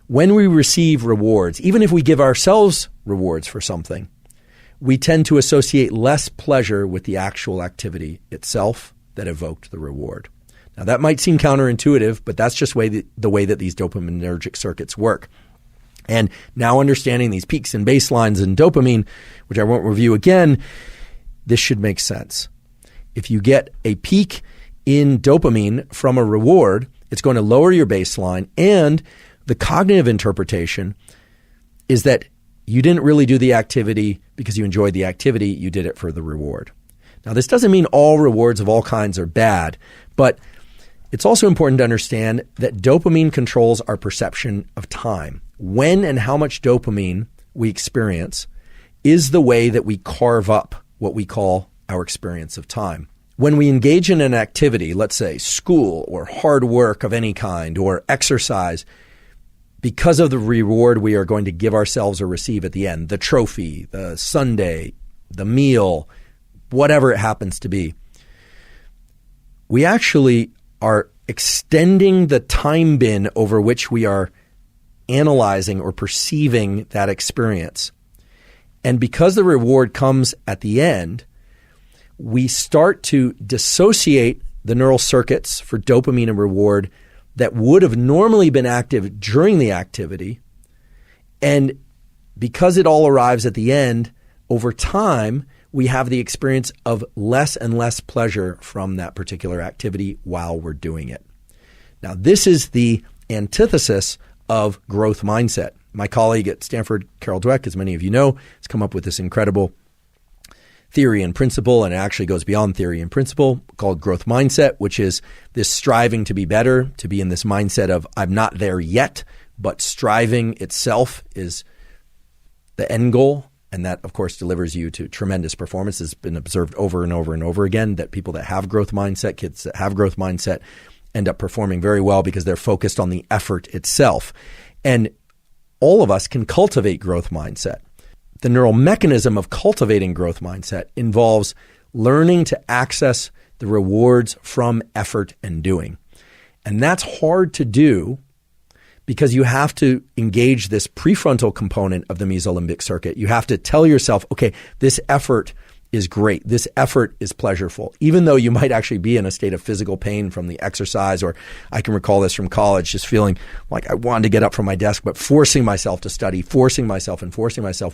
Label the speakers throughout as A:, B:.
A: When we receive rewards, even if we give ourselves rewards for something, we tend to associate less pleasure with the actual activity itself that evoked the reward. Now, that might seem counterintuitive, but that's just the way that these dopaminergic circuits work. And now understanding these peaks and baselines in dopamine, which I won't review again, this should make sense. If you get a peak in dopamine from a reward, it's going to lower your baseline, and the cognitive interpretation is that you didn't really do the activity because you enjoyed the activity, you did it for the reward. Now, this doesn't mean all rewards of all kinds are bad, but it's also important to understand that dopamine controls our perception of time. When and how much dopamine we experience is the way that we carve up what we call our experience of time. When we engage in an activity, let's say school or hard work of any kind or exercise, because of the reward we are going to give ourselves or receive at the end, the trophy, the sundae, the meal, whatever it happens to be, we actually are extending the time bin over which we are analyzing or perceiving that experience. And because the reward comes at the end, we start to dissociate the neural circuits for dopamine and reward that would have normally been active during the activity. And because it all arrives at the end, over time, we have the experience of less and less pleasure from that particular activity while we're doing it. Now, this is the antithesis of growth mindset. My colleague at Stanford, Carol Dweck, as many of you know, has come up with this incredible theory and principle, and it actually goes beyond theory and principle, called growth mindset, which is this striving to be better, to be in this mindset of I'm not there yet, but striving itself is the end goal. And that, of course, delivers you to tremendous performance. It's been observed over and over and over again that people that have growth mindset, kids that have growth mindset, end up performing very well because they're focused on the effort itself. And all of us can cultivate growth mindset. The neural mechanism of cultivating growth mindset involves learning to access the rewards from effort and doing. And that's hard to do because you have to engage this prefrontal component of the mesolimbic circuit. You have to tell yourself, okay, this effort is great. This effort is pleasurable, even though you might actually be in a state of physical pain from the exercise. Or I can recall this from college, just feeling like I wanted to get up from my desk, but forcing myself to study, forcing myself.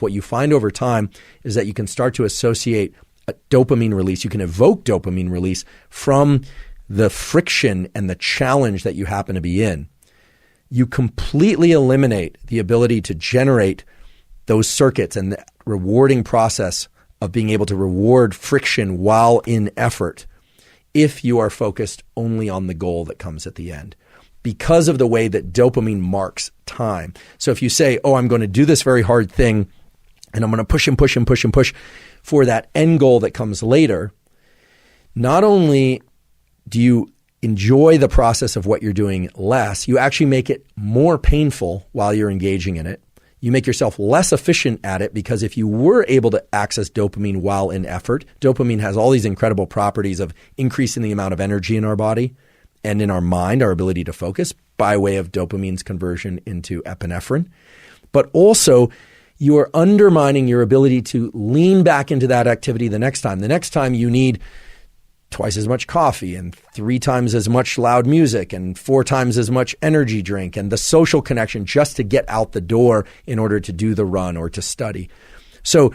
A: What you find over time is that you can start to associate a dopamine release. You can evoke dopamine release from the friction and the challenge that you happen to be in. You completely eliminate the ability to generate those circuits and the rewarding process of being able to reward friction while in effort if you are focused only on the goal that comes at the end, because of the way that dopamine marks time. So if you say, oh, I'm going to do this very hard thing and I'm going to push and push and push and push for that end goal that comes later, not only do you enjoy the process of what you're doing less, you actually make it more painful while you're engaging in it. You make yourself less efficient at it because if you were able to access dopamine while in effort, dopamine has all these incredible properties of increasing the amount of energy in our body and in our mind, our ability to focus by way of dopamine's conversion into epinephrine. But also, you are undermining your ability to lean back into that activity the next time. The next time you need twice as much coffee and 3 times as much loud music and 4 times as much energy drink and the social connection just to get out the door in order to do the run or to study. So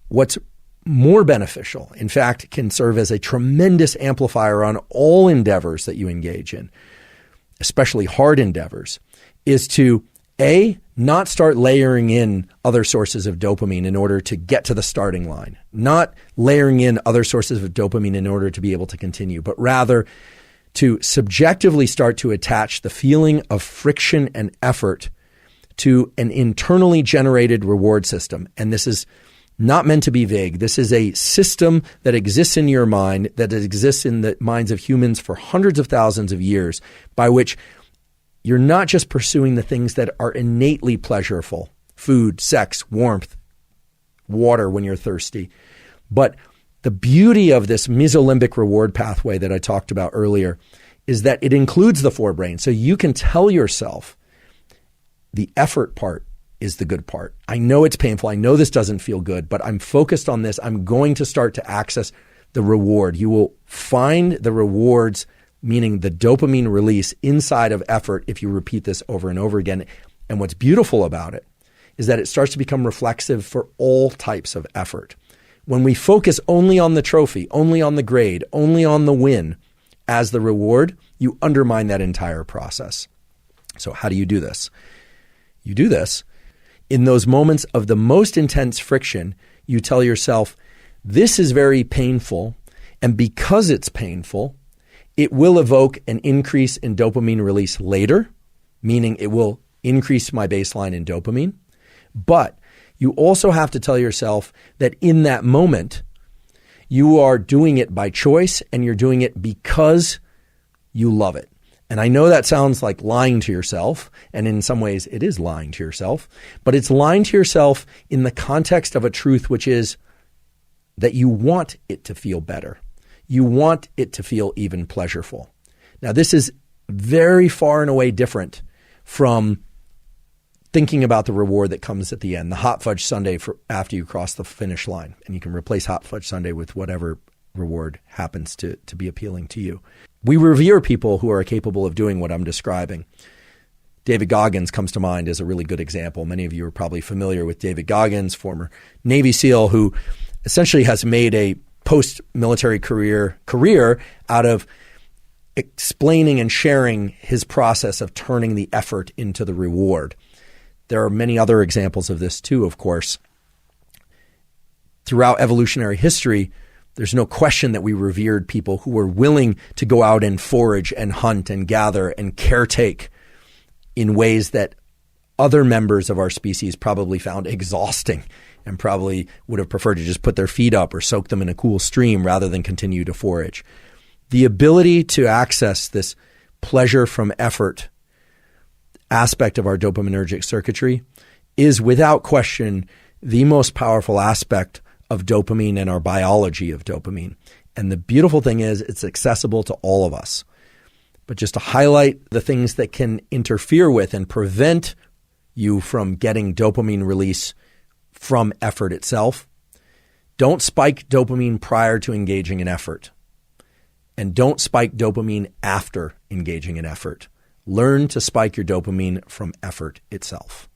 A: what's more beneficial, in fact, can serve as a tremendous amplifier on all endeavors that you engage in, especially hard endeavors, is to not start layering in other sources of dopamine in order to get to the starting line, not layering in other sources of dopamine in order to be able to continue, but rather to subjectively start to attach the feeling of friction and effort to an internally generated reward system. And this is not meant to be vague. This is a system that exists in your mind, that exists in the minds of humans for hundreds of thousands of years, by which you're not just pursuing the things that are innately pleasurable, food, sex, warmth, water when you're thirsty. But the beauty of this mesolimbic reward pathway that I talked about earlier is that it includes the forebrain. So you can tell yourself The effort part is the good part. I know it's painful. I know this doesn't feel good, but I'm focused on this. I'm going to start to access the reward. You will find the rewards, meaning the dopamine release inside of effort if you repeat this over and over again. And what's beautiful about it is that it starts to become reflexive for all types of effort. When we focus only on the trophy, only on the grade, only on the win as the reward, you undermine that entire process. So how do you do this? You do this in those moments of the most intense friction. You tell yourself, this is very painful, and because it's painful, it will evoke an increase in dopamine release later, meaning it will increase my baseline in dopamine. But you also have to tell yourself that in that moment, you are doing it by choice and you're doing it because you love it. And I know that sounds like lying to yourself, and in some ways it is lying to yourself, but it's lying to yourself in the context of a truth, which is that you want it to feel better. You want it to feel even pleasureful. Now, this is very far and away different from thinking about the reward that comes at the end, the hot fudge sundae for after you cross the finish line. And you can replace hot fudge sundae with whatever reward happens to be appealing to you. We revere people who are capable of doing what I'm describing. David Goggins comes to mind as a really good example. Many of you are probably familiar with David Goggins, former Navy SEAL, who essentially has made a post-military career out of explaining and sharing his process of turning the effort into the reward. There are many other examples of this too, of course. Throughout evolutionary history, there's no question that we revered people who were willing to go out and forage and hunt and gather and caretake in ways that other members of our species probably found exhausting and probably would have preferred to just put their feet up or soak them in a cool stream rather than continue to forage. The ability to access this pleasure from effort aspect of our dopaminergic circuitry is without question the most powerful aspect of dopamine and our biology of dopamine. And the beautiful thing is it's accessible to all of us. But just to highlight the things that can interfere with and prevent you from getting dopamine release from effort itself, don't spike dopamine prior to engaging in effort. And don't spike dopamine after engaging in effort. Learn to spike your dopamine from effort itself.